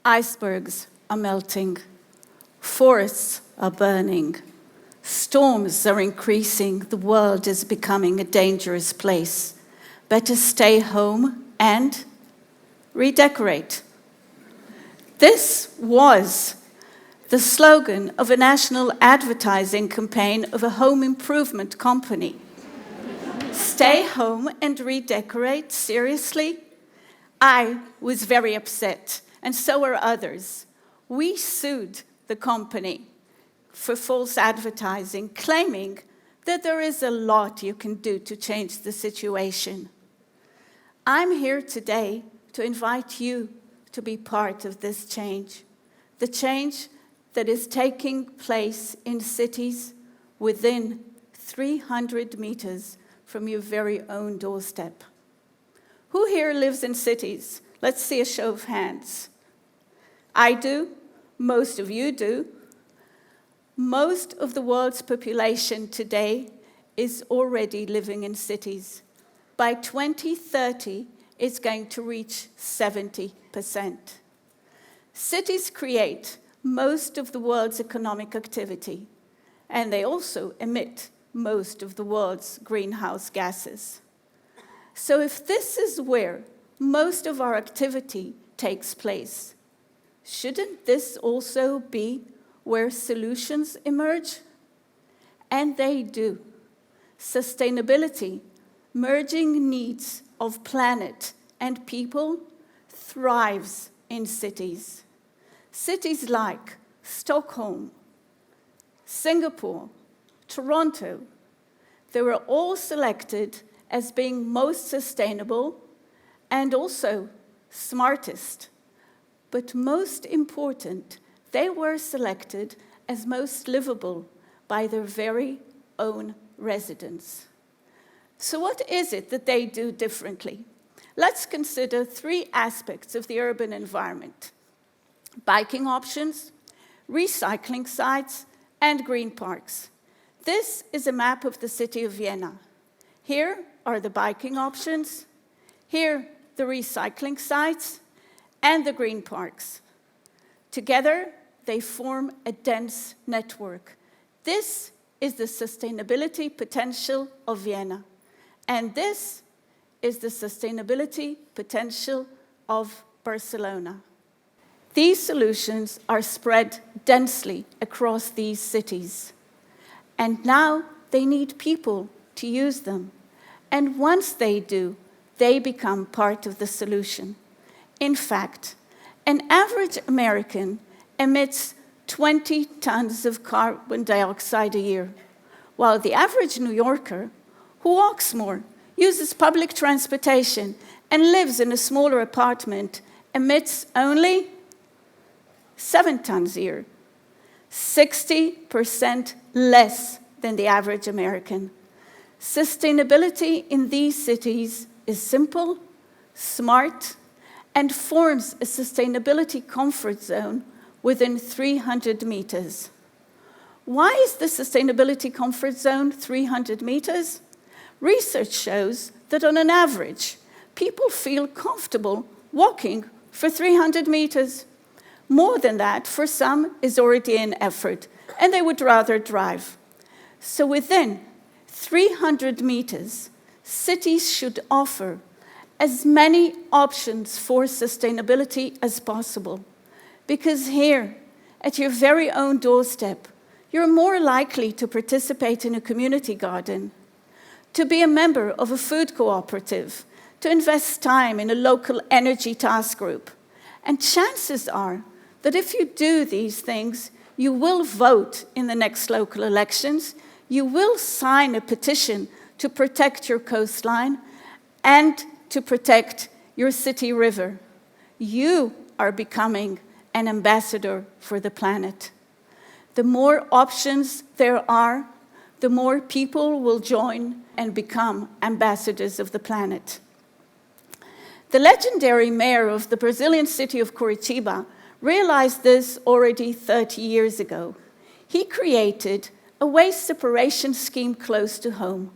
Icebergs are melting. Forests are burning. Storms are increasing. The world is becoming a dangerous place. Better stay home and redecorate. This was the slogan of a national advertising campaign of a home improvement company. Stay home and redecorate? Seriously? I was very upset, and so were others. We sued the company for false advertising, claiming that there is a lot you can do to change the situation. I'm here today to invite you to be part of this change, the change that is taking place in cities within 300 meters from your very own doorstep. Who here lives in cities? Let's see a show of hands. I do. Most of you do. Most of the world's population today is already living in cities. By 2030, it's going to reach 70%. Cities create most of the world's economic activity, and they also emit most of the world's greenhouse gases. So if this is where most of our activity takes place, shouldn't this also be where solutions emerge? And they do. Sustainability, merging needs of planet and people, thrives in cities. Cities like Stockholm, Singapore, Toronto, they were all selected as being most sustainable and also smartest. But most important, they were selected as most livable by their very own residents. So what is it that they do differently? Let's consider three aspects of the urban environment: biking options, recycling sites, and green parks. This is a map of the city of Vienna. Here are the biking options, here the recycling sites, and the green parks. Together, they form a dense network. This is the sustainability potential of Vienna. And this is the sustainability potential of Barcelona. These solutions are spread densely across these cities. And now they need people to use them. And once they do, they become part of the solution. In fact, an average American emits 20 tons of carbon dioxide a year, while the average New Yorker, who walks more, uses public transportation, and lives in a smaller apartment, emits only 7 tons a year, 60% less than the average American. Sustainability in these cities is simple, smart, and forms a sustainability comfort zone within 300 meters. Why is the sustainability comfort zone 300 meters? Research shows that on an average, people feel comfortable walking for 300 meters. More than that, for some, is already an effort, and they would rather drive. So within 300 meters, cities should offer as many options for sustainability as possible. Because here, at your very own doorstep, you're more likely to participate in a community garden, to be a member of a food cooperative, to invest time in a local energy task group. And chances are that if you do these things, you will vote in the next local elections, you will sign a petition to protect your coastline and to protect your city river. You are becoming an ambassador for the planet. The more options there are, the more people will join and become ambassadors of the planet. The legendary mayor of the Brazilian city of Curitiba realized this already 30 years ago. He created a waste separation scheme close to home,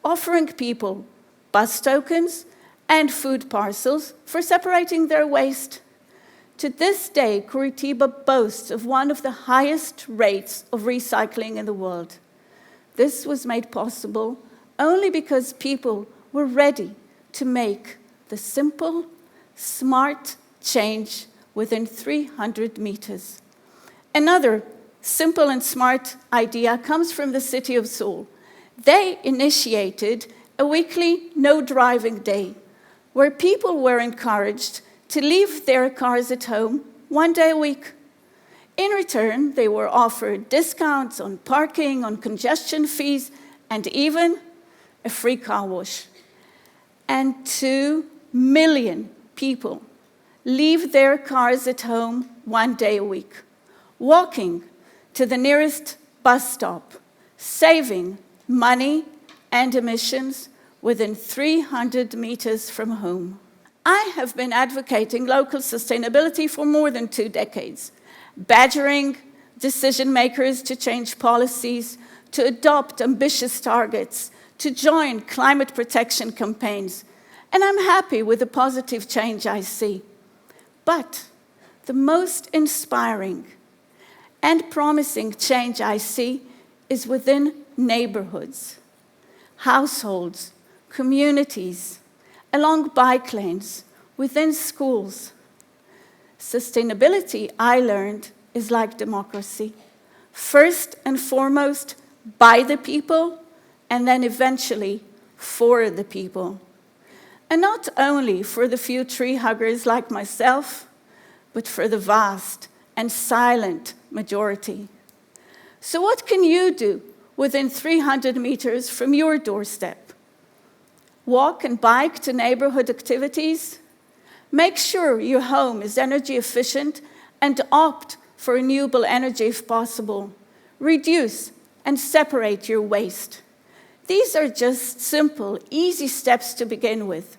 offering people bus tokens and food parcels for separating their waste. To this day, Curitiba boasts of one of the highest rates of recycling in the world. This was made possible only because people were ready to make the simple, smart change within 300 meters. Another simple and smart idea comes from the city of Seoul. They initiated a weekly no-driving day where people were encouraged to leave their cars at home 1 day a week. In return, they were offered discounts on parking, on congestion fees, and even a free car wash. And 2 million people leave their cars at home 1 day a week, walking to the nearest bus stop, saving money and emissions within 300 meters from home. I have been advocating local sustainability for more than 2 decades, badgering decision makers to change policies, to adopt ambitious targets, to join climate protection campaigns. And I'm happy with the positive change I see. But the most inspiring and promising change I see is within neighborhoods, households, communities, along bike lanes, within schools. Sustainability, I learned, is like democracy. First and foremost, by the people, and then eventually for the people. And not only for the few tree huggers like myself, but for the vast and silent majority. So what can you do within 300 meters from your doorstep? Walk and bike to neighborhood activities? Make sure your home is energy efficient and opt for renewable energy if possible. Reduce and separate your waste. These are just simple, easy steps to begin with.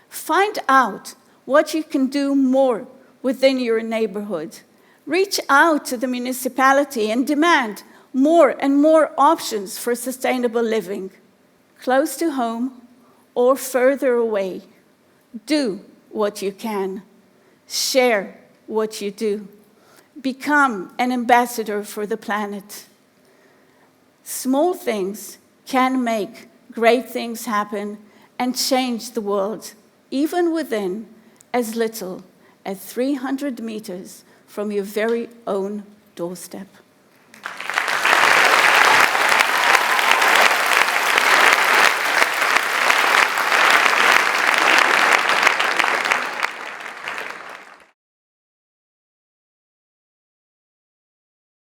Find out what you can do more within your neighborhood. Reach out to the municipality and demand more and more options for sustainable living. Close to home or further away, do what you can. Share what you do. Become an ambassador for the planet. Small things can make great things happen and change the world, even within as little as 300 meters from your very own doorstep.